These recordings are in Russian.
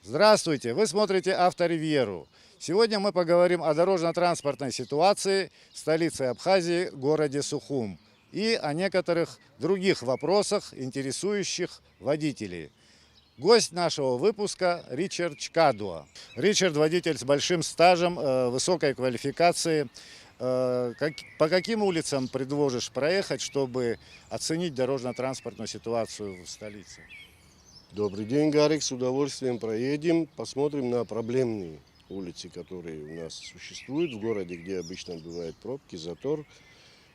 Здравствуйте! Вы смотрите Авторивьеру. Сегодня мы поговорим о дорожно-транспортной ситуации в столице Абхазии, городе Сухум, и о некоторых других вопросах, интересующих водителей. Гость нашего выпуска – Ричард Чкадуа. Ричард – водитель с большим стажем, высокой квалификацией. По каким улицам предложишь проехать, чтобы оценить дорожно-транспортную ситуацию в столице? Добрый день, Гарик. С удовольствием проедем, посмотрим на проблемные улицы, которые у нас существуют в городе, где обычно бывают пробки, затор.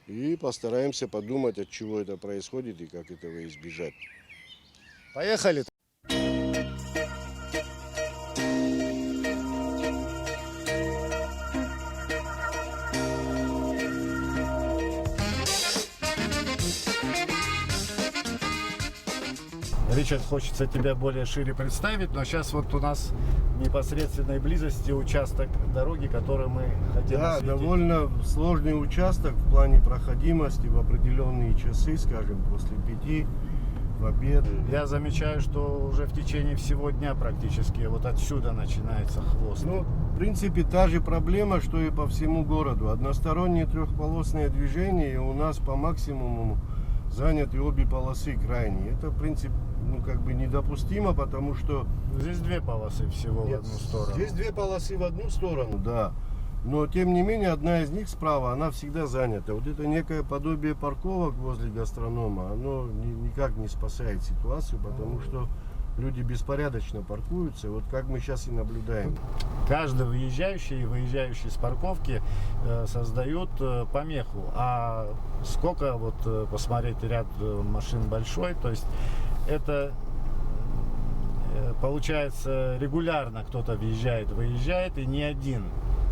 И постараемся подумать, от чего это происходит и как этого избежать. Поехали! Ричард, хочется тебя более шире представить, но сейчас вот у нас в непосредственной близости участок дороги, который мы хотим Да, осветить. довольно сложный участок в плане проходимости в определенные часы, скажем, после 5, в обед. Я замечаю, что уже в течение всего дня практически вот отсюда начинается хвост. Ну, в принципе, та же проблема, что и по всему городу. Одностороннее трехполосное движение, и у нас по максимуму заняты обе полосы крайние. Это, в принципе, недопустимо, потому что... Здесь две полосы всего в одну сторону. Здесь две полосы в одну сторону, да. Но, тем не менее, одна из них справа, она всегда занята. Вот это некое подобие парковок возле гастронома, оно никак не спасает ситуацию, потому что люди беспорядочно паркуются, вот как мы сейчас и наблюдаем. Каждый въезжающий и выезжающий с парковки создают помеху. А сколько, вот посмотреть, ряд машин большой, то есть это получается регулярно кто-то въезжает, выезжает, и не один,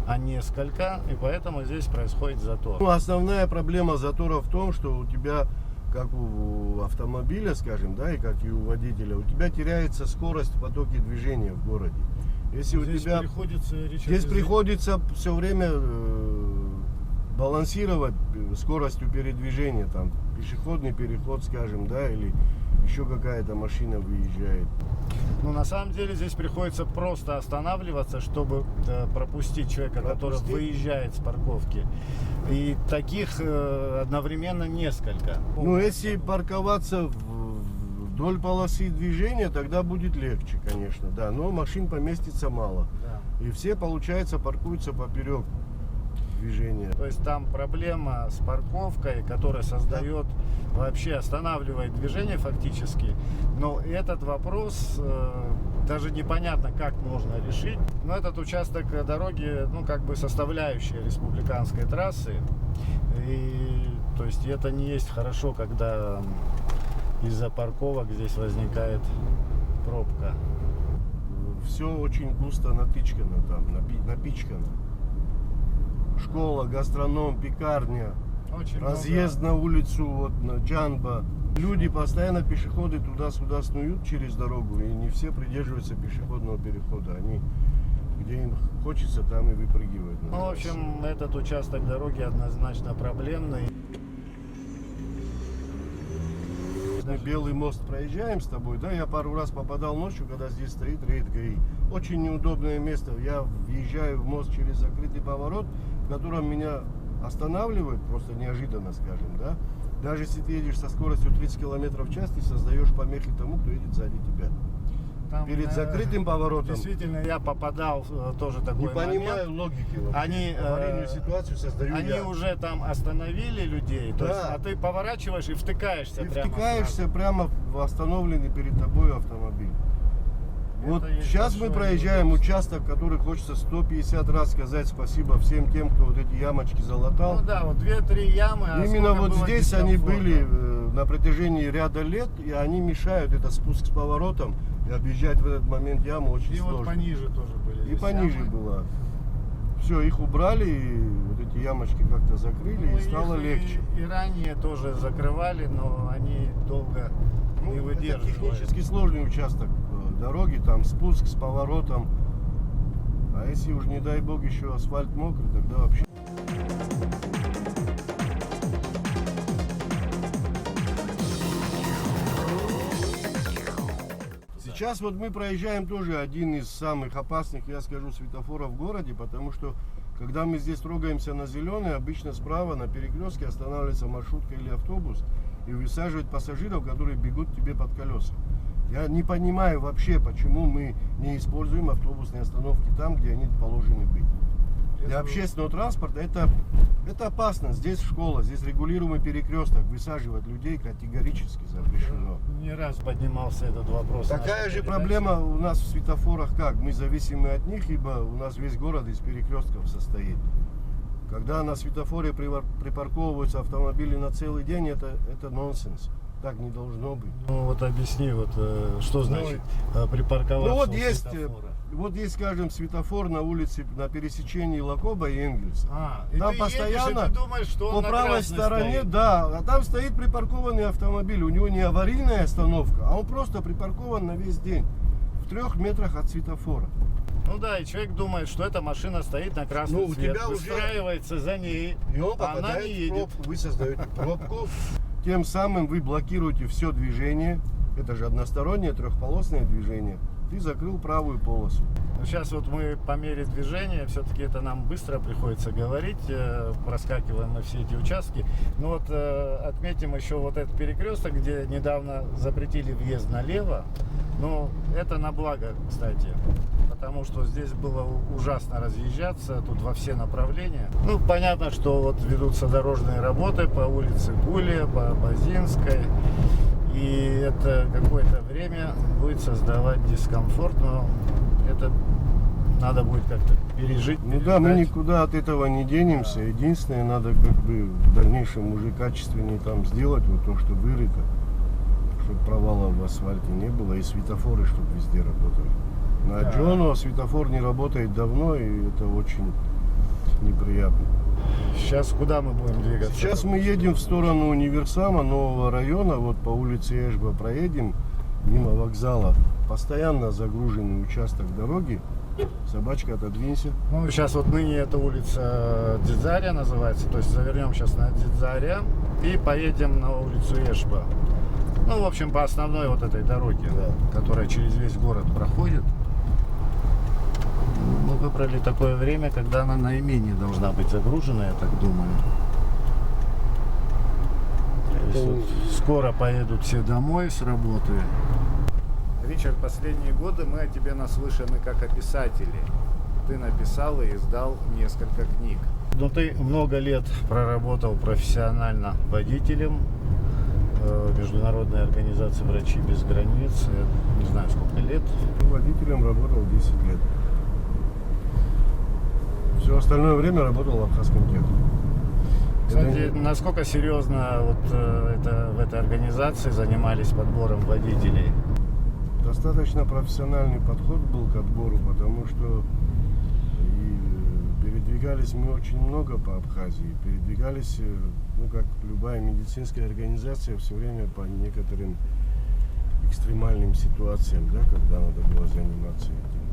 а несколько, и поэтому здесь происходит затор. Ну, основная проблема затора в том, что у тебя, как у автомобиля, скажем, да, и как и у водителя, у тебя теряется скорость в потоке движения в городе. Если Здесь у тебя приходится все время балансировать скоростью передвижения, там пешеходный переход, скажем, да, или еще какая-то машина выезжает. Ну, на самом деле здесь приходится просто останавливаться, чтобы пропустить человека, который выезжает с парковки. И таких одновременно несколько. Ну, если парковаться вдоль полосы движения, тогда будет легче, конечно, да. Но машин поместится мало. Да. И все, получается, паркуются поперек движения. То есть там проблема с парковкой, которая создает, вообще останавливает движение фактически. Но этот вопрос даже непонятно, как можно решить. Но этот участок дороги, ну, как бы составляющая республиканской трассы. И то есть это не есть хорошо, когда из-за парковок здесь возникает пробка. Все очень густо натычкано там, напичкано. Школа, гастроном, пекарня, Очень разъезд на улицу, вот на Джанба. Люди, постоянно пешеходы туда-сюда снуют через дорогу, и не все придерживаются пешеходного перехода. Они, где им хочется, там и выпрыгивают. Ну, в общем, этот участок дороги однозначно проблемный. Мы Белый мост проезжаем с тобой, да, я пару раз попадал ночью, когда здесь стоит рейд ГАИ. Очень неудобное место. Я въезжаю в мост через закрытый поворот, в котором меня останавливают, просто неожиданно, скажем, да. Даже если ты едешь со скоростью 30 км в час, ты создаешь помехи тому, кто едет сзади тебя. Там, Перед закрытым поворотом. Действительно, я попадал в тоже такой Не момент. понимаю логики вообще. Они, Аварийную ситуацию создаю Они я. уже там остановили людей, то Да. есть, а ты поворачиваешь и втыкаешься Ты прямо. втыкаешься прямо в остановленный перед тобой автомобиль. Вот Это есть сейчас мы большое проезжаем неудобство. участок, который хочется 150 раз сказать спасибо всем тем, кто вот эти ямочки залатал. Ну да, вот 2-3 ямы. А Именно сколько вот было здесь они дискомфорта. были на протяжении ряда лет, и они мешают, это спуск с поворотом, и объезжать в этот момент яму очень И сложно. вот пониже тоже были. И здесь пониже ямы. было. Все, их убрали, и вот эти ямочки как-то закрыли, Ну, и стало их легче. И ранее тоже закрывали, но они долго не Это выдерживали. технически сложный участок дороги, там спуск с поворотом. А если уж, не дай бог, еще асфальт мокрый, тогда вообще... Сейчас вот мы проезжаем тоже один из самых опасных, я скажу, светофоров в городе, потому что когда мы здесь трогаемся на зеленый, обычно справа на перекрестке останавливается маршрутка или автобус и высаживает пассажиров, которые бегут тебе под колеса. Я не понимаю вообще, почему мы не используем автобусные остановки там, где они положены быть. Для общественного транспорта это опасно. Здесь школа, здесь регулируемый перекресток. Высаживать людей категорически запрещено. Не раз поднимался этот вопрос. Такая же проблема у нас в светофорах как? Мы зависимы от них, ибо у нас весь город из перекрестков состоит. Когда на светофоре припарковываются автомобили на целый день, это нонсенс. Так не должно быть. Ну вот объясни, что значит припарковаться Ну вот у светофора. есть, скажем, светофор на улице, на пересечении Лакоба и Энгельса. И Там ты постоянно едешь, и ты думаешь, что по он на правой красной стороне, стоит. да, а там стоит припаркованный автомобиль. У него не аварийная остановка, а он просто припаркован на весь день в 3 метрах от светофора. Ну да, и человек думает, что эта машина стоит на красный Ну, у цвет, тебя уже- выстраивается за ней, И он а она попадает не в едет. пробку, вы создаете пробку. Тем самым вы блокируете все движение. Это же одностороннее трехполосное движение. Ты закрыл правую полосу. Сейчас вот мы по мере движения, все-таки это нам быстро приходится говорить, проскакиваем мы все эти участки. Но вот отметим еще вот этот перекресток, где недавно запретили въезд налево. Ну, это на благо, кстати, потому что здесь было ужасно разъезжаться, тут во все направления. Ну, понятно, что вот ведутся дорожные работы по улице Гулия, по Базинской. И это какое-то время будет создавать дискомфорт, но это надо будет как-то пережить. Ну да, мы переждать. никуда от этого не денемся. Единственное, надо как бы в дальнейшем уже качественнее там сделать вот то, что вырыто, чтобы провалов в асфальте не было, и светофоры, чтобы везде работали. На Да. Джону светофор не работает давно, и это очень неприятно. Сейчас куда мы будем двигаться? Сейчас мы едем в сторону универсама, нового района, вот по улице Эшба проедем, мимо вокзала. Постоянно загруженный участок дороги. Собачка, отодвинься. Ну, сейчас вот ныне эта улица Дзидзаря называется, то есть завернем сейчас на Дзидзаря и поедем на улицу Эшба. Ну, в общем, по основной вот этой дороге, которая через весь город проходит. Мы выбрали такое время, когда она наименее должна быть загружена, я так думаю. То есть вот скоро поедут все домой с работы. Ричард, последние годы мы о тебе наслышаны как о писателе. Ты написал и издал несколько книг. Но ты много лет проработал профессионально водителем Международной организации «Врачи без границ». Я не знаю, сколько лет. Водителем работал 10 лет. Все остальное время работал в Абхазском театре. Кстати, насколько серьезно в этой организации занимались подбором водителей? Достаточно профессиональный подход был к отбору, потому что передвигались мы очень много по Абхазии. Передвигались, ну, как любая медицинская организация, все время по некоторым экстремальным ситуациям, да, когда надо было заниматься этим.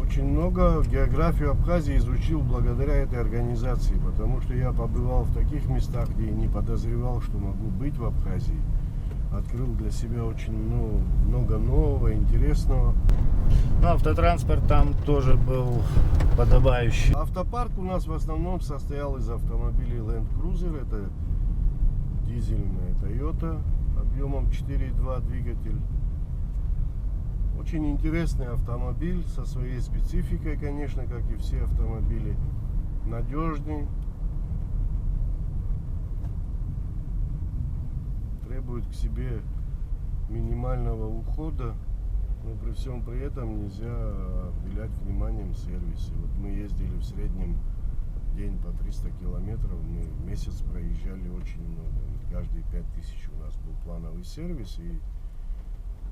Очень много географию Абхазии изучил благодаря этой организации, потому что я побывал в таких местах, где не подозревал, что могу быть в Абхазии. Открыл для себя очень много нового, интересного. Ну, автотранспорт там тоже был подобающий. Автопарк у нас в основном состоял из автомобилей Land Cruiser. Это дизельная Toyota объемом 4.2 двигатель. Очень интересный автомобиль со своей спецификой, конечно, как и все автомобили. Надежный. Требует к себе минимального ухода, но при всем при этом нельзя обделять вниманием сервисы. Вот мы ездили в среднем в день по 300 километров, мы в месяц проезжали очень много. Каждые 5000 у нас был плановый сервис. И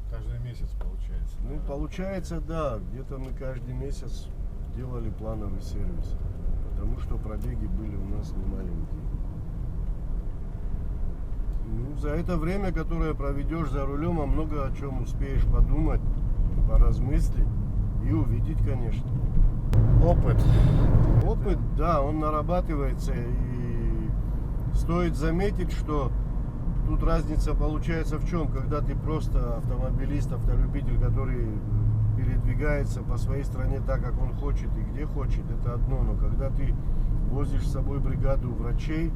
Каждый месяц получается. ну, получается, да, где-то мы каждый месяц делали плановый сервис, потому что пробеги были у нас не маленькие. Ну, за это время, которое проведешь за рулем, много о чем успеешь подумать, поразмыслить и увидеть, конечно. Опыт. Опыт, да, он нарабатывается, и стоит заметить, что тут разница получается в чем? Когда ты просто автомобилист, автолюбитель, который передвигается по своей стране так, как он хочет и где хочет, это одно. Но когда ты возишь с собой бригаду врачей,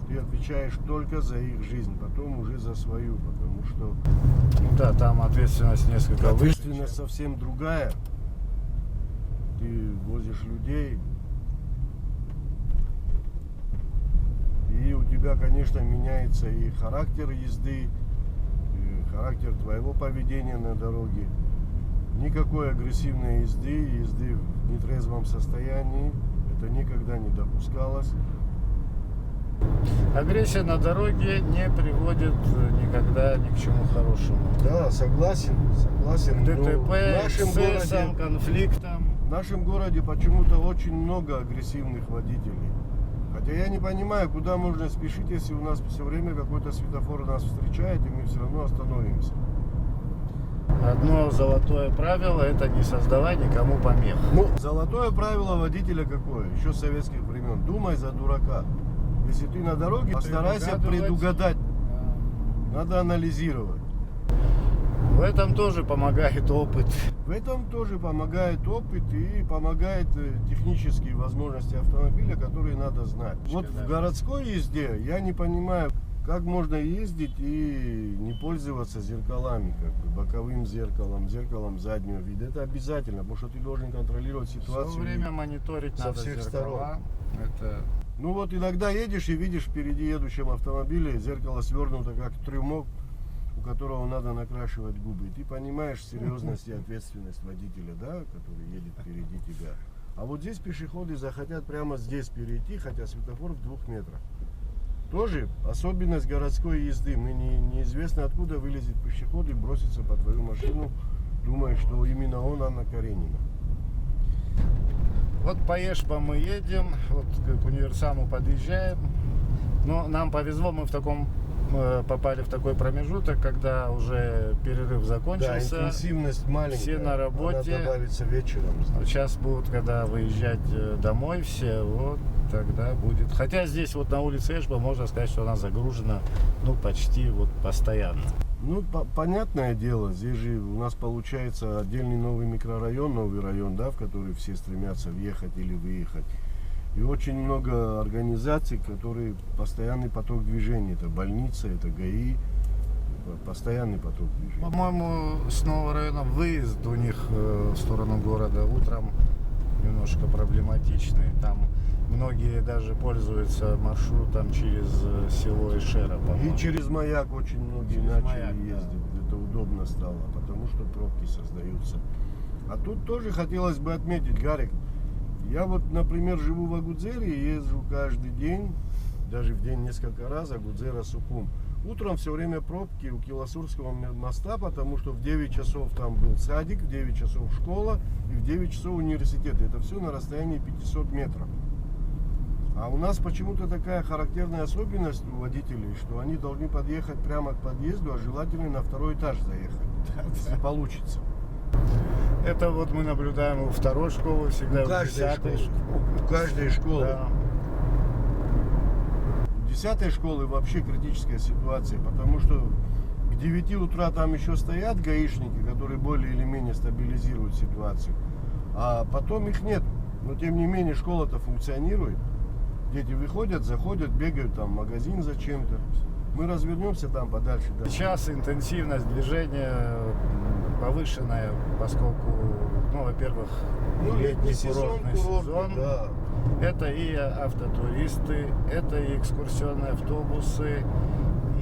ты отвечаешь только за их жизнь, потом уже за свою, потому что Ну да, там ответственность несколько выше. ответственность совсем другая. Ты возишь людей, и у тебя, конечно, меняется и характер езды, и характер твоего поведения на дороге. Никакой агрессивной езды в нетрезвом состоянии, это никогда не допускалось. Агрессия на дороге не приводит никогда ни к чему хорошему. Да, согласен. К Но ДТП, эксцессам, конфликтам. в нашем городе почему-то очень много агрессивных водителей. Хотя я не понимаю, куда можно спешить, если у нас все время какой-то светофор нас встречает, и мы все равно остановимся. Одно золотое правило – это не создавай никому помех. Ну, золотое правило водителя какое? Еще с советских времен. Думай за дурака. Если ты на дороге, постарайся предугадать. Надо анализировать. В этом тоже помогает опыт. В этом тоже помогает опыт и помогает технические возможности автомобиля, которые надо знать. Вот в городской езде я не понимаю, как можно ездить и не пользоваться зеркалами, как бы боковым зеркалом, зеркалом заднего вида. Это обязательно, потому что ты должен контролировать ситуацию. Все время мониторить со надо всех зеркала. Это... Ну вот иногда едешь и видишь впереди едущем автомобиле зеркало свернуто как трюмок, у которого надо накрашивать губы. И ты понимаешь серьезность и ответственность водителя, да, который едет впереди тебя. А вот здесь пешеходы захотят прямо здесь перейти, хотя светофор в 2 метрах. Тоже особенность городской езды. Мы неизвестно откуда вылезет пешеход и бросится под твою машину, думая, что именно он Анна Каренина. Вот по Эшпа мы едем, вот к универсаму подъезжаем. Но нам повезло, мы попали в такой промежуток, когда уже перерыв закончился. Да, интенсивность маленькая. Все на работе. Она добавится вечером. Сейчас будут, когда выезжать домой все, вот тогда будет. Хотя здесь вот на улице Эшпа можно сказать, что она загружена, ну, почти вот постоянно. Ну, понятное дело, здесь же у нас получается отдельный новый микрорайон, новый район, да, в который все стремятся въехать или выехать. И очень много организаций, которые постоянный поток движения. Это больница, это ГАИ, постоянный поток движения. По-моему, с нового района выезд у них в сторону города утром немножко проблематичный. Там многие даже пользуются маршрутом через село Эшера, по-моему. И через Маяк очень многие Через начали Маяк, ездить. Да. Это удобно стало, потому что пробки создаются. А тут тоже хотелось бы отметить, Гарик, я вот, например, живу в Агудзере и езжу каждый день, даже в день несколько раз, Агудзера-Сухум. Утром все время пробки у Киласурского моста, потому что в 9 часов там был садик, в 9 часов школа и в 9 часов университет. Это все на расстоянии 500 метров. А у нас почему-то такая характерная особенность у водителей, что они должны подъехать прямо к подъезду, а желательно на 2-й этаж заехать, если получится. Это вот мы наблюдаем у 2-й школы, всегда У каждой школы. У каждой школы. Да. У 10-й школы вообще критическая ситуация, потому что к 9 утра там еще стоят гаишники, которые более или менее стабилизируют ситуацию, а потом их нет. Но тем не менее школа-то функционирует. Дети выходят, заходят, бегают там в магазин зачем-то. Мы развернемся там подальше. Да. Сейчас интенсивность движения повышенная, поскольку, ну, во-первых, летний курортный сезон. Да. Это и автотуристы, это и экскурсионные автобусы,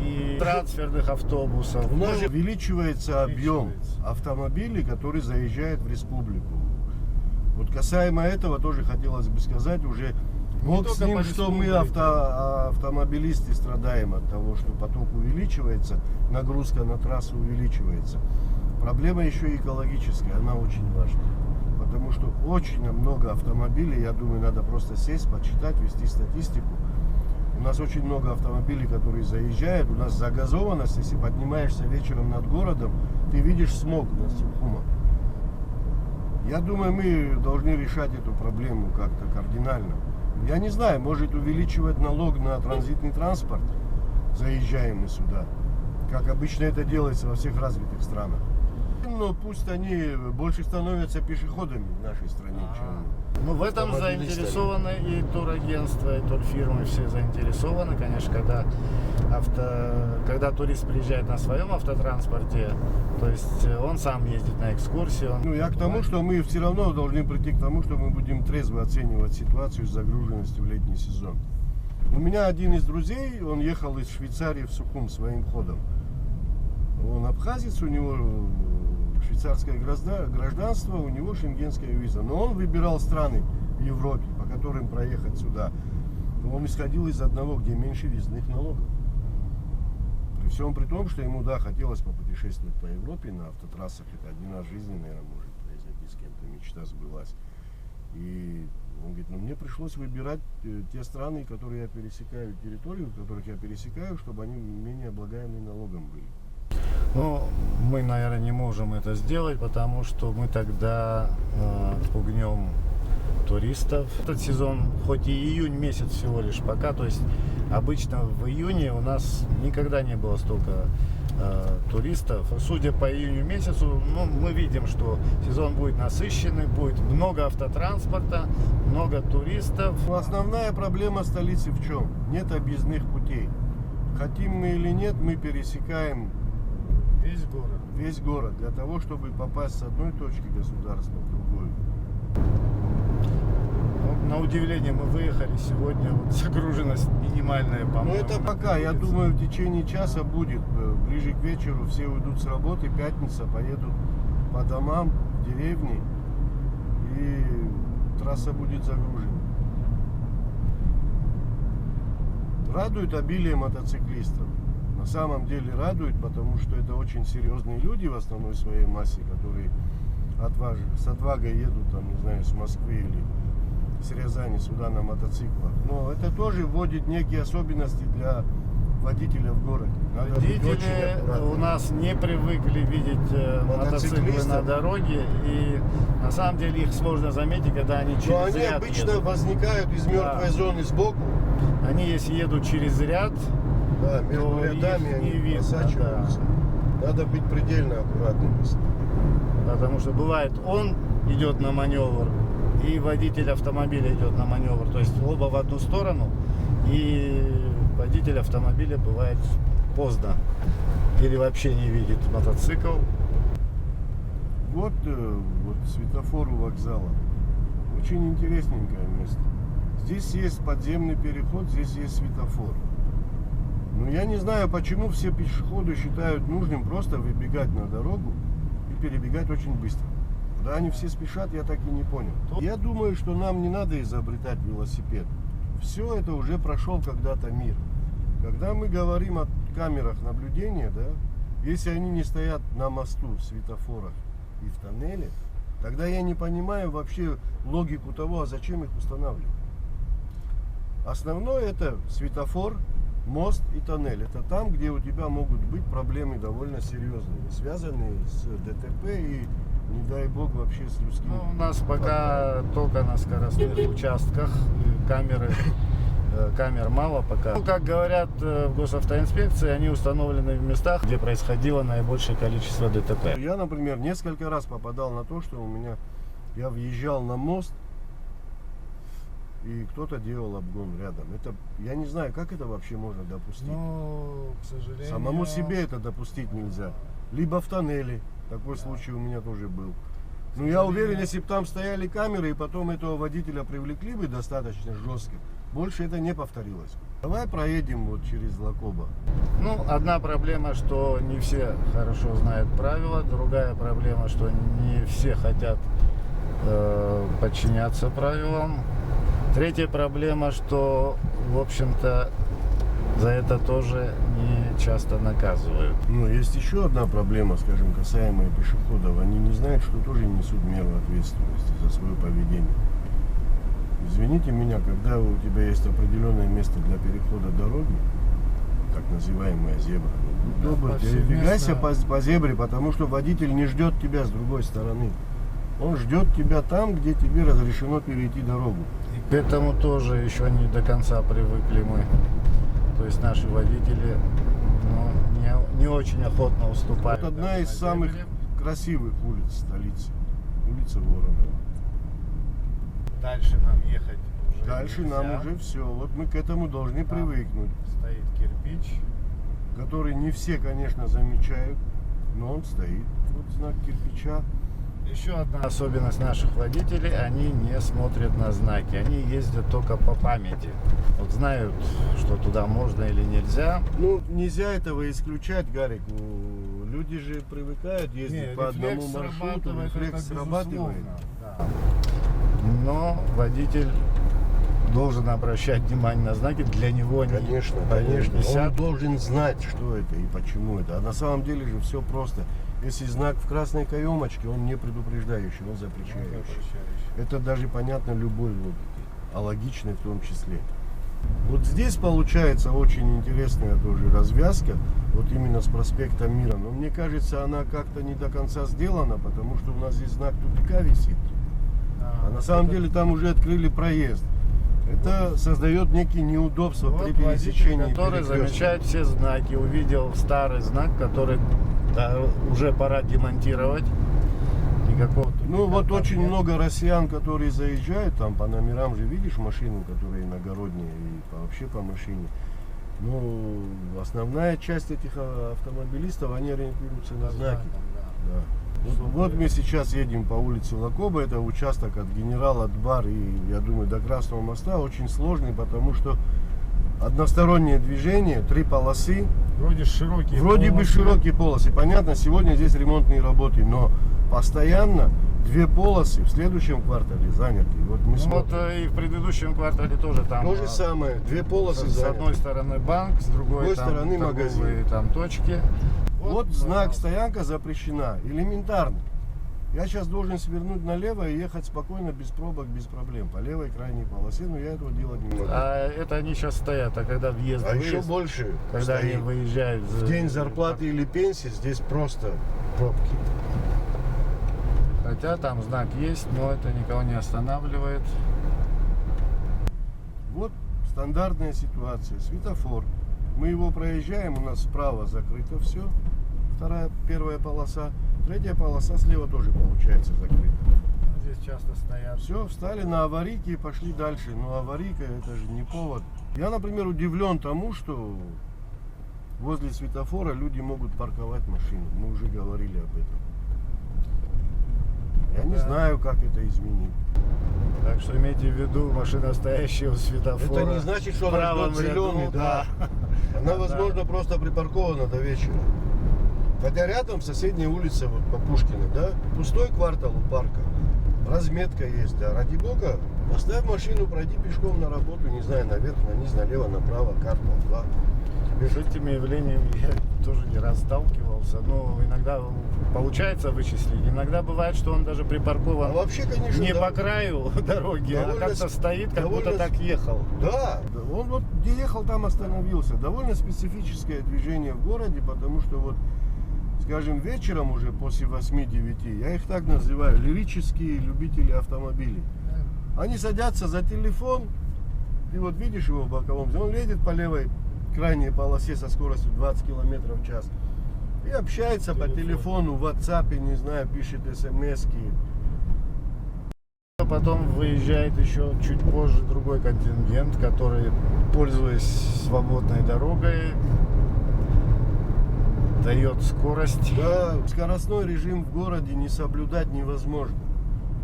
и трансферных автобусов. У нас же Ну, увеличивается объем автомобилей, которые заезжают в республику. Вот касаемо этого тоже хотелось бы сказать, уже бог с только ним, по что мы республике. автомобилисты страдаем от того, что поток увеличивается, нагрузка на трассу увеличивается. Проблема еще и экологическая, она очень важна. Потому что очень много автомобилей, я думаю, надо просто сесть, почитать, вести статистику. У нас очень много автомобилей, которые заезжают, у нас загазованность, если поднимаешься вечером над городом, ты видишь смог над Сухумом. Я думаю, мы должны решать эту проблему как-то кардинально. Я не знаю, может увеличивать налог на транзитный транспорт, заезжаем мы сюда. Как обычно это делается во всех развитых странах. Но пусть они больше становятся пешеходами в нашей стране, чем... Ну, в этом заинтересованы и турагентства, и турфирмы, все заинтересованы, конечно, когда турист приезжает на своем автотранспорте, то есть он сам ездит на экскурсии. Ну, я к тому, что мы все равно должны прийти к тому, что мы будем трезво оценивать ситуацию с загруженностью в летний сезон. У меня один из друзей, он ехал из Швейцарии в Сухум своим ходом. Он абхазец, у него швейцарское гражданство, у него шенгенская виза. Но он выбирал страны в Европе, по которым проехать сюда. Он исходил из одного, где меньше визных налогов. При всем при том, что ему, да, хотелось попутешествовать по Европе на автотрассах. Это один раз в жизни, наверное, может произойти, с кем-то мечта сбылась. И он говорит, ну мне пришлось выбирать те страны, которые я пересекаю, территорию, которых я пересекаю, чтобы они менее облагаемые налогом были. Ну, мы, наверное, не можем это сделать, потому что мы тогда отпугнем туристов. Этот сезон, хоть и июнь месяц всего лишь пока, то есть обычно в июне у нас никогда не было столько туристов. Судя по июню месяцу, ну, мы видим, что сезон будет насыщенный, будет много автотранспорта, много туристов. Но основная проблема столицы в чем? Нет объездных путей. Хотим мы или нет, мы пересекаем весь город для того, чтобы попасть с одной точки государства в другую. На удивление мы выехали сегодня, вот загруженность минимальная, по-моему. Ну это пока, я думаю, в течение часа будет. Ближе к вечеру все уйдут с работы, пятница, поедут по домам, в деревни, и трасса будет загружена. Радует обилие мотоциклистов. На самом деле радует, потому что это очень серьезные люди в основной своей массе, которые с отвагой едут, там, не знаю, с Москвы или с Рязани сюда на мотоциклах. Но это тоже вводит некие особенности для водителя в городе. Водители у нас не привыкли видеть мотоциклы на дороге, и на самом деле их сложно заметить, когда они через ряд. Но они обычно едут. возникают из мертвой зоны сбоку. Они если едут через ряд, да, между рядами они просачиваются. Да. Надо быть предельно аккуратным. Потому что бывает, он идет на маневр, и водитель автомобиля идет на маневр. То есть оба в одну сторону, и водитель автомобиля бывает поздно или вообще не видит мотоцикл. Вот светофор у вокзала. Очень интересненькое место. Здесь есть подземный переход, здесь есть светофор. Но я не знаю, почему все пешеходы считают нужным просто выбегать на дорогу и перебегать очень быстро. Куда они все спешат, я так и не понял. Я думаю, что нам не надо изобретать велосипед. Все это уже прошел когда-то мир. Когда мы говорим о камерах наблюдения, да, если они не стоят на мосту, в светофорах и в тоннеле, тогда я не понимаю вообще логику того, а зачем их устанавливать. Основное это светофор, мост и тоннель. Это там, где у тебя могут быть проблемы довольно серьезные, связанные с ДТП и, не дай бог, вообще с людским. Ну, у нас пока только на скоростных участках камер мало пока. Ну, как говорят в госавтоинспекции, они установлены в местах, где происходило наибольшее количество ДТП. Я, например, несколько раз попадал на то, что я въезжал на мост, и кто-то делал обгон рядом. Это, я не знаю, как это вообще можно допустить. Ну, к сожалению... Самому себе это допустить нельзя. Либо в тоннеле. Такой случай у меня тоже был. Но я уверен, если бы там стояли камеры, и потом этого водителя привлекли бы достаточно жестко, больше это не повторилось. Давай проедем вот через Лакоба. Ну, одна проблема, что не все хорошо знают правила. Другая проблема, что не все хотят подчиняться правилам. Третья проблема, что, в общем-то, за это тоже не часто наказывают. Ну, есть еще одна проблема, скажем, касаемая пешеходов. Они не знают, что тоже несут меру ответственности за свое поведение. Извините меня, когда у тебя есть определенное место для перехода дороги, так называемая зебра, передвигайся по зебре, потому что водитель не ждет тебя с другой стороны. Он ждет тебя там, где тебе разрешено перейти дорогу. И к этому тоже еще не до конца привыкли мы. То есть наши водители не очень охотно уступают. Это одна из на самых земле. красивых улиц столицы. Улица Воронова. Дальше нам ехать уже Дальше нельзя. нам уже все. Вот мы к этому должны Там привыкнуть. Стоит кирпич. Который не все, конечно, замечают, но он стоит. Вот знак кирпича. Еще одна особенность наших водителей, они не смотрят на знаки, они ездят только по памяти. Вот знают, что туда можно или нельзя. Ну, нельзя этого исключать, Гарик. Люди же привыкают ездить по одному маршруту, рефлекс срабатывает. Да. Но водитель должен обращать внимание на знаки, для него они Конечно, по конечно. 50. Он должен знать, что это и почему это. А на самом деле же все просто. Если знак в красной каемочке, он не предупреждающий, он запрещающий. Это даже понятно любой логике, а логичной в том числе. Вот здесь получается очень интересная тоже развязка, вот именно с проспекта Мира. Но мне кажется, она как-то не до конца сделана, потому что у нас здесь знак тупика висит. А на самом деле там уже открыли проезд. Это создает некие неудобства Вот при пересечении водитель, который перекрестка. замечает все знаки, увидел старый знак, который уже пора демонтировать. Никакого Ну вот там очень нет. много россиян, которые заезжают, там по номерам же видишь машину, которые иногородние и вообще по машине. Ну, основная часть этих автомобилистов, они ориентируются на знаки. Да. Вот мы сейчас едем по улице Лакоба, это участок от Генерала Дбар и, я думаю, до Красного моста, очень сложный, потому что одностороннее движение, 3 полосы, Вроде широкие. вроде бы полосы. широкие полосы. Понятно, сегодня здесь ремонтные работы, но постоянно 2 полосы в следующем квартале заняты. Вот мы Ну, вот смотрим. и в предыдущем квартале тоже там. То же самое, 2 полосы С заняты. одной стороны банк, с другой там стороны торговые магазин. там точки. Вот знак «Стоянка запрещена». Элементарно. Я сейчас должен свернуть налево и ехать спокойно, без пробок, без проблем. По левой крайней полосе, но я этого делать не могу. А это они сейчас стоят, а когда въезд, А еще выезд, больше когда они стоит. выезжают В день зарплаты или пенсии здесь просто пробки. Хотя там знак есть, но это никого не останавливает. Вот стандартная ситуация. Светофор. Мы его проезжаем, у нас справа закрыто все. Первая полоса. Третья полоса слева тоже получается закрыта. Здесь часто стоят. Все, встали на аварийке и пошли дальше. Но аварийка это же не повод. Я, например, удивлен тому, что возле светофора люди могут парковать машины. Мы уже говорили об этом. Я не Да. знаю, как это изменить. Так что имейте в виду, машина, стоящая у светофора. Это не значит, что в она правом ждет зеленый, ряду, да. Она, возможно, просто припаркована до вечера. Хотя рядом соседняя улица, вот по Пушкина, да, пустой квартал у парка, разметка есть, да, ради бога, поставь машину, пройди пешком на работу, не знаю, наверх, наниз, налево, направо, карта, два. С этими явлениями я тоже не раз сталкивался. Но иногда получается вычислить. Иногда бывает, что он даже припаркован А вообще, конечно, не да, по краю дороги, а довольно как-то стоит, как будто довольно так ехал. Да, он вот где ехал, там остановился. Довольно специфическое движение в городе, потому что вот, скажем, вечером уже после 8-9, я их так называю, лирические любители автомобилей. Они садятся за телефон, ты вот видишь его в боковом, он едет по левой крайней полосе со скоростью 20 км в час и общается по телефону, в WhatsApp, не знаю, пишет смс-ки. Потом выезжает еще чуть позже другой контингент, который, пользуясь свободной дорогой, дает скорость. Да, скоростной режим в городе не соблюдать невозможно.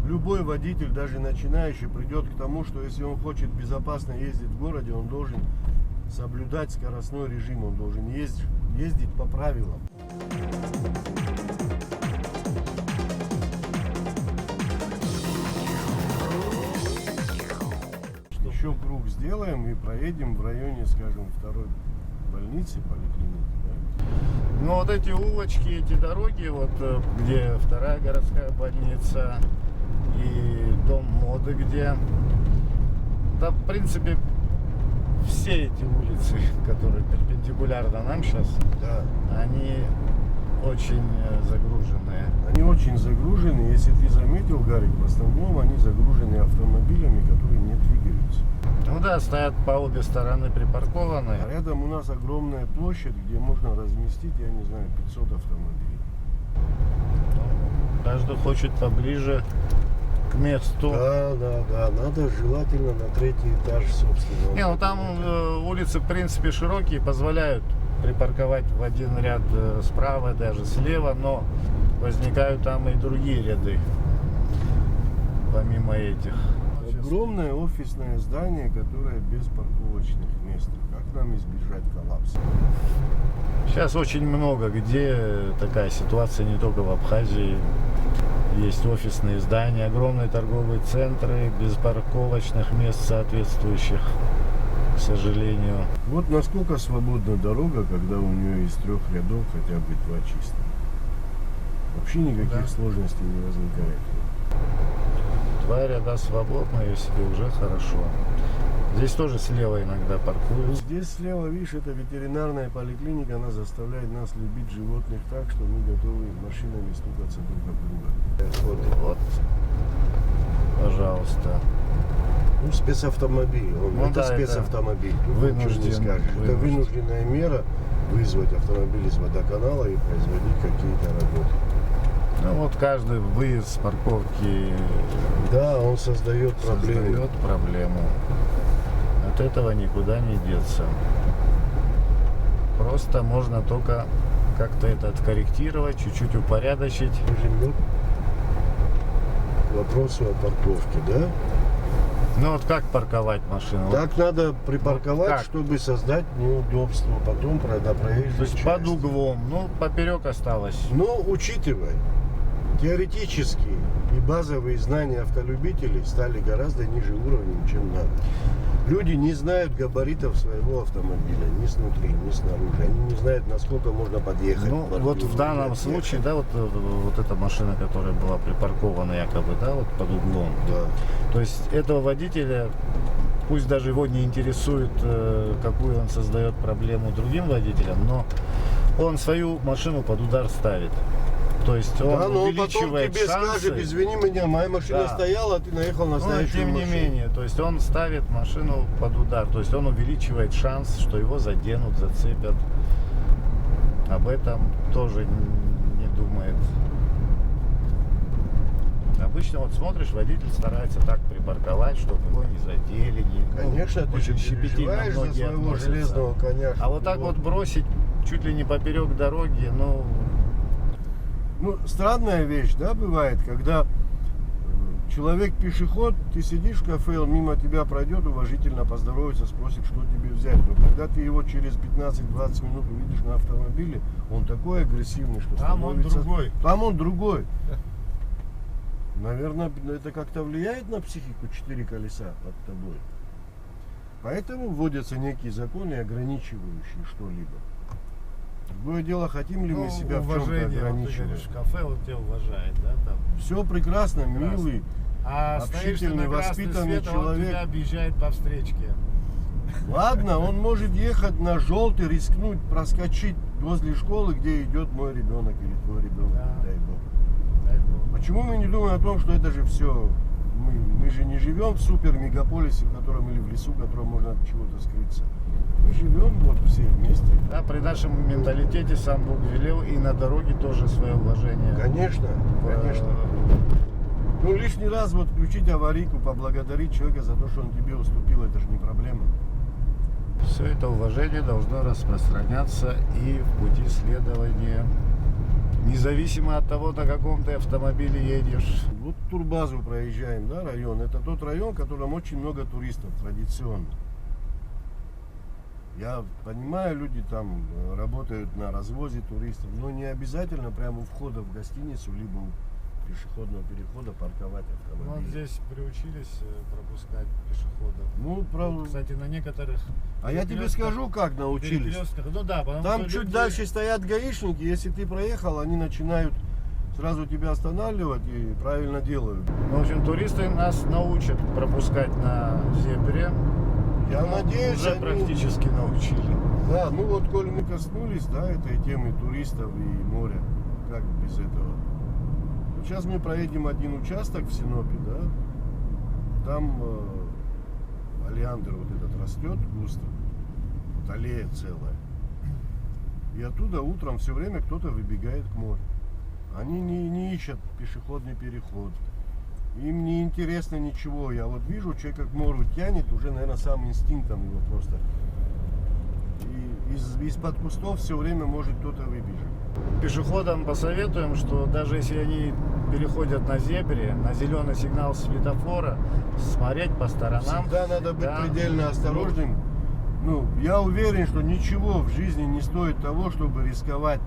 Любой водитель, даже начинающий, придет к тому, что если он хочет безопасно ездить в городе, он должен соблюдать скоростной режим, он должен ездить по правилам. Еще круг сделаем и проедем в районе, скажем, второй больницы, поликлиники. Да? Но вот эти улочки, эти дороги, вот где вторая городская больница и дом моды, где там, в принципе, все эти улицы, которые перпендикулярно нам сейчас, Да. они очень загруженные. Они очень загружены. Если ты заметил, Гарик, в основном они загружены автомобилями, которые не двигаются. Ну да, стоят по обе стороны припаркованы. А рядом у нас огромная площадь, где можно разместить, я не знаю, 500 автомобилей. Каждый хочет поближе к месту. Да. Надо желательно на третий этаж собственного. Не, ну там улицы в принципе широкие, позволяют припарковать в один ряд справа, даже слева, но возникают там и другие ряды, помимо этих. Огромное офисное здание, которое без парковочных мест. Как нам избежать коллапса? Сейчас очень много где такая ситуация, не только в Абхазии. Есть офисные здания, огромные торговые центры, без парковочных мест соответствующих, к сожалению. Вот насколько свободна дорога, когда у нее из 3 рядов хотя бы 2 чистых. Вообще никаких сложностей не возникает. 2 ряда свободно, если уже хорошо. Здесь тоже слева иногда паркуют. Здесь слева, видишь, это ветеринарная поликлиника, она заставляет нас любить животных так, что мы готовы машинами стукаться друг об друга. Вот, пожалуйста. Ну, спецавтомобиль, Ну это да, спецавтомобиль, тут вынужден, ничего не скажешь. Это вынужденная мера вызвать автомобиль из водоканала и производить какие-то работы. Ну вот каждый выезд с парковки Да, он создает проблему. От этого никуда не деться. Просто можно только как-то это откорректировать, чуть-чуть упорядочить. К вопросу о парковке, да? Ну вот как парковать машину? Так надо припарковать, как? чтобы создать неудобство потом на проезжей То есть части. под углом, ну поперек осталось. Но учитывай, теоретические и базовые знания автолюбителей стали гораздо ниже уровнем, чем надо. Люди не знают габаритов своего автомобиля ни снутри, ни снаружи. Они не знают, насколько можно подъехать. Ну вот в данном случае, да, вот эта машина, которая была припаркована якобы, да, вот под углом. Да. То есть этого водителя, пусть даже его не интересует, какую он создает проблему другим водителям, но он свою машину под удар ставит. То есть он да, но увеличивает потом тебе шансы. скажет: извини меня, моя машина стояла, а ты наехал на Но настоящую тем не машину. менее, то есть он ставит машину под удар, то есть он увеличивает шанс, что его заденут, зацепят. Об этом тоже не думает. Обычно вот смотришь, водитель старается так припарковать, чтобы его не задели. Конечно, ты же очень щепетильно переживаешь за многие своего относятся. железного коня. А вот так вот бросить чуть ли не поперек дороги, Ну, странная вещь, да, бывает, когда человек-пешеход, ты сидишь в кафе, он мимо тебя пройдет, уважительно поздоровается, спросит, что тебе взять. Но когда ты его через 15-20 минут увидишь на автомобиле, он такой агрессивный, что там он становится... другой. Там он другой. Наверное, это как-то влияет на психику 4 колеса под тобой. Поэтому вводятся некие законы, ограничивающие что-либо. Другое дело, хотим ли мы себя в чем-то ограничивать. В кафе вот тебя уважает, да, там. Все прекрасно, милый, А общительный, воспитанный он человек. тебя объезжает по встречке. Ладно, он может ехать на желтый, рискнуть, проскочить возле школы, где идет мой ребенок или твой ребенок, Да. дай бог. Дай бог. Почему мы не думаем о том, что это же все... Мы же не живем в супер-мегаполисе, в котором или в лесу, в котором можно от чего-то скрыться. Мы живем вот все вместе. Да, при нашем менталитете сам Бог велел, и на дороге тоже свое уважение. Конечно, конечно. Ну, лишний раз вот включить аварийку, поблагодарить человека за то, что он тебе уступил, это же не проблема. Все это уважение должно распространяться и в пути следования. Независимо от того, на каком ты автомобиле едешь. Вот Турбазу проезжаем, да, район. Это тот район, в котором очень много туристов традиционно. Я понимаю, люди там работают на развозе туристов, но не обязательно прямо у входа в гостиницу, либо у пешеходного перехода парковать автомобиль. Вот здесь приучились пропускать пешеходов. Ну, Вот, кстати, на некоторых... А я тебе скажу, как научились. перекрестках, ну да, потому Там что чуть люди- дальше стоят гаишники, если ты проехал, они начинают сразу тебя останавливать и правильно делают. В общем, туристы нас научат пропускать на зебре. Я Ну, надеюсь, уже они- практически научили. Да, ну вот, коль мы коснулись, да, этой темы туристов и моря, как без этого. Вот сейчас мы проедем один участок в Синопе, да, там олеандр вот этот растет густо, вот аллея целая. И оттуда утром все время кто-то выбегает к морю. Они не ищут пешеходный переход. Им не интересно ничего. Я вот вижу, человека к морю тянет, уже, наверное, сам инстинктом его просто. И из-под кустов все время может кто-то выбежать. Пешеходам посоветуем, что даже если они переходят на зебре, на зеленый сигнал светофора, смотреть по сторонам. Всегда надо быть Да. предельно осторожным. Ну, я уверен, что ничего в жизни не стоит того, чтобы рисковать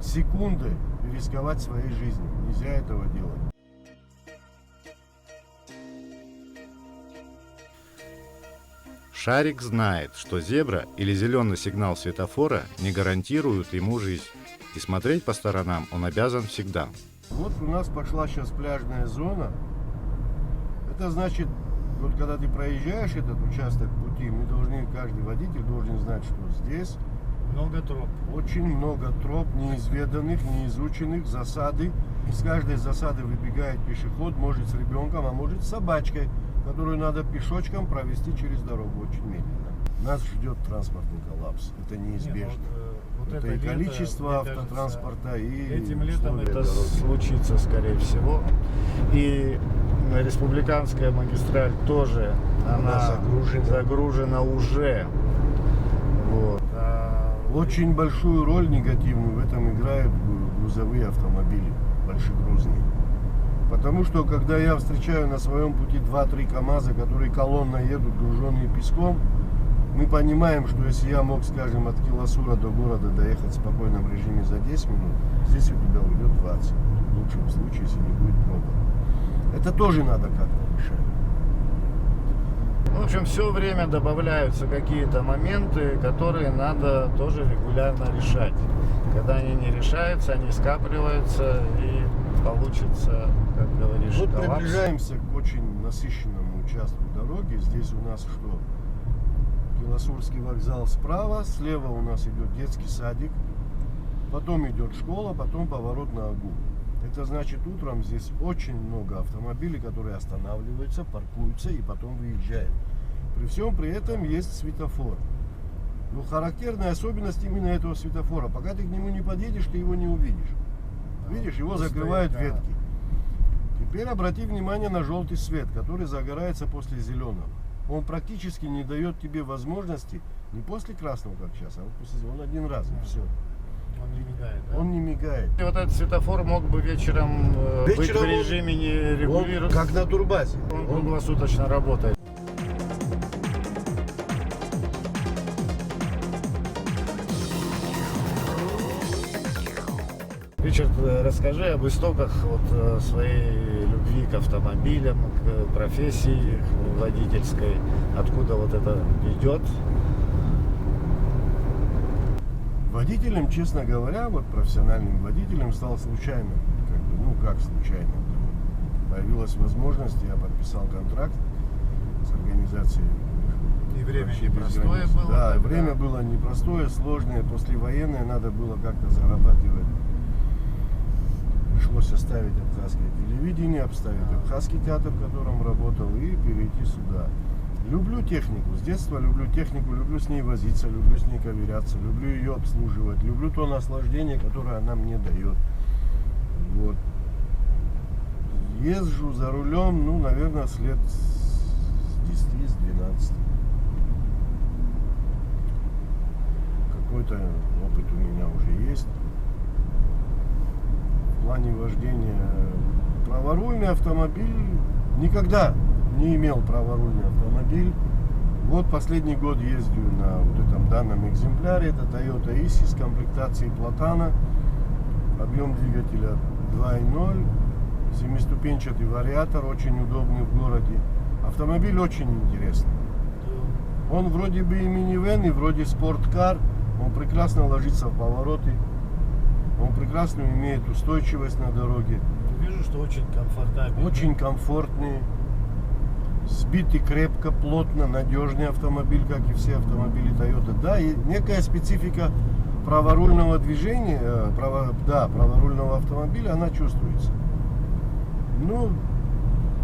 секунды и рисковать своей жизнью. Нельзя этого делать. Шарик знает, что зебра или зеленый сигнал светофора не гарантируют ему жизнь. И смотреть по сторонам он обязан всегда. Вот у нас пошла сейчас пляжная зона. Это значит, вот когда ты проезжаешь этот участок пути, мы должны, каждый водитель должен знать, что здесь Много троп. очень много троп, неизведанных, неизученных, засады. Из каждой засады выбегает пешеход, может с ребенком, а может с собачкой, которую надо пешочком провести через дорогу очень медленно. Нас ждет транспортный коллапс. Это неизбежно. Это и количество автотранспорта, и этим летом условия это дороги. случится, скорее всего. И республиканская магистраль тоже, она загружена уже. Вот. Очень большую роль негативную в этом играют грузовые автомобили, большегрузные. Потому что, когда я встречаю на своем пути 2-3 КАМАЗа, которые колонно едут, груженные песком, мы понимаем, что если я мог, скажем, от Киласура до города доехать в спокойном режиме за 10 минут, здесь у тебя уйдет 20. В лучшем случае, если не будет пробок. Это тоже надо как-то решать. В общем, все время добавляются какие-то моменты, которые надо тоже регулярно решать. Когда они не решаются, они скапливаются и получится, как говоришь, Вот коллапс. приближаемся к очень насыщенному участку дороги. Здесь у нас что? Киласурский вокзал справа, слева у нас идет детский садик, потом идет школа, потом поворот на Агу. Это значит, утром здесь очень много автомобилей, которые останавливаются, паркуются и потом выезжают. При всем при этом есть светофор. Но характерная особенность именно этого светофора. Пока ты к нему не подъедешь, ты его не увидишь. Видишь, его пустые, закрывают да. ветки. Теперь обрати внимание на желтый свет, который загорается после зеленого. Он практически не дает тебе возможности, не после красного, как сейчас, а вот после он один раз, и все. Он не мигает, да? Он не мигает. И вот этот светофор мог бы вечером, быть Вечером в он- режиме не Он регулирован. как на турбазе. Он круглосуточно работает. Ричард, расскажи об истоках вот своей любви к автомобилям, к профессии водительской. Откуда вот это идет? Водителем, честно говоря, вот профессиональным водителем стал случайно. Как случайно. Появилась возможность, я подписал контракт с организацией. И время «Врачи без непростое границ». было Да, тогда. время было непростое, сложное, послевоенное, надо было как-то зарабатывать. Пришлось оставить абхазское телевидение, обставить абхазский театр, в котором работал, и перейти сюда. Люблю технику, с детства люблю технику, люблю с ней возиться, люблю с ней ковыряться, люблю ее обслуживать, люблю то наслаждение, которое она мне дает. Вот. Езжу за рулем, наверное, с лет с 10, с 12. Какой-то опыт у меня уже есть. В плане вождения праворульный автомобиль никогда не имел праворульный автомобиль. Вот последний год ездю на вот этом данном экземпляре. Это Toyota Isis комплектации Платана. Объем двигателя 2.0. Семиступенчатый вариатор, очень удобный в городе. Автомобиль очень интересный. Он вроде бы и минивэн, и вроде спорткар. Он прекрасно ложится в повороты. Он прекрасно имеет устойчивость на дороге. Вижу, что очень комфортабельно. Очень комфортный. сбитый крепко, плотно, надежный автомобиль, как и все автомобили Toyota. Да, и некая специфика праворульного движения, праворульного автомобиля, она чувствуется. Ну,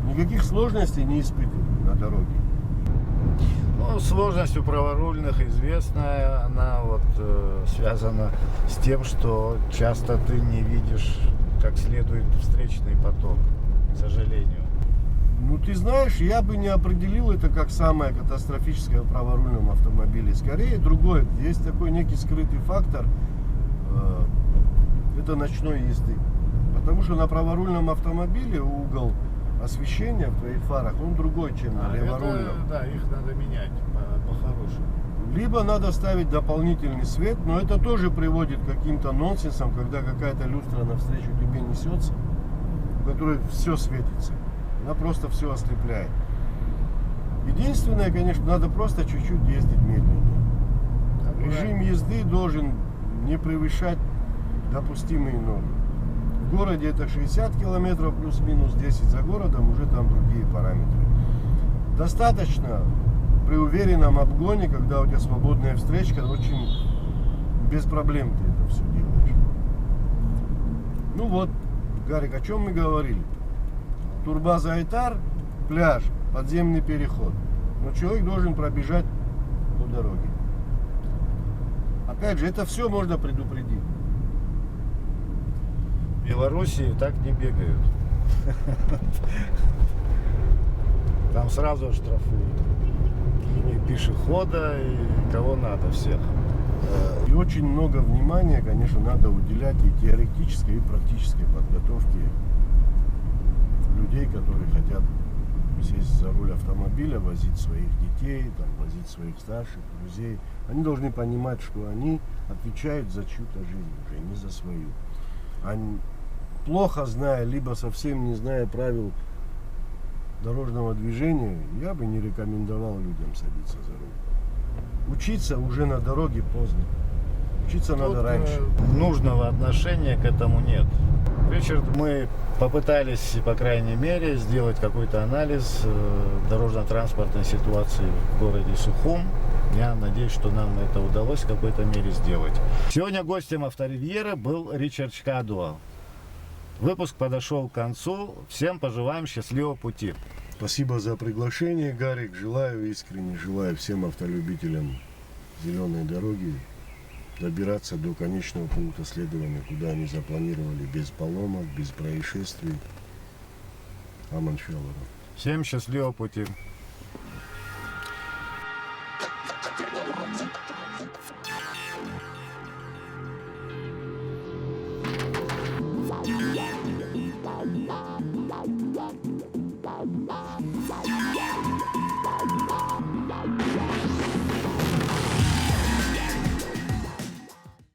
никаких сложностей не испытываю на дороге. Ну, сложность у праворульных известная, она связана с тем, что часто ты не видишь как следует встречный поток, к сожалению. Ну, ты знаешь, я бы не определил это как самое катастрофическое в праворульном автомобиле. Скорее, другое. Есть такой некий скрытый фактор, это ночной езды. Потому что на праворульном автомобиле угол освещения в твоих фарах, он другой, чем на леворульном. Да, их надо менять по-хорошему. Либо надо ставить дополнительный свет, но это тоже приводит к каким-то нонсенсам, когда какая-то люстра навстречу тебе несется, у которой все светится. Она просто все ослепляет. Единственное, конечно, надо просто чуть-чуть ездить медленнее. Режим езды должен не превышать допустимые нормы. В городе это 60 километров плюс-минус 10, за городом уже там другие параметры. Достаточно при уверенном обгоне, когда у тебя свободная встречка, очень без проблем ты это все делаешь. Ну вот, Гарик, о чем мы говорили? Турбаза Айтар, пляж, подземный переход. Но человек должен пробежать по дороге. Опять же, это все можно предупредить. В Белоруссии так не бегают. Там сразу штрафуют. И пешехода, и кого надо, всех. И очень много внимания, конечно, надо уделять и теоретической, и практической подготовке людей, которые хотят сесть за руль автомобиля, возить своих детей, там, возить своих старших, друзей. Они должны понимать, что они отвечают за чью-то жизнь уже, не за свою. Они, плохо зная, либо совсем не зная правил дорожного движения, я бы не рекомендовал людям садиться за руль. Учиться уже на дороге поздно. Учиться надо раньше. Нужного отношения к этому нет. Ричард, мы попытались, по крайней мере, сделать какой-то анализ дорожно-транспортной ситуации в городе Сухум. Я надеюсь, что нам это удалось в какой-то мере сделать. Сегодня гостем Авторивьера был Ричард Чкадуа. Выпуск подошел к концу. Всем пожелаем счастливого пути. Спасибо за приглашение, Гарик. Искренне желаю всем автолюбителям зеленой дороги добираться до конечного пункта следования, куда они запланировали, без поломок, без происшествий. Аман шалара. Всем счастливого пути.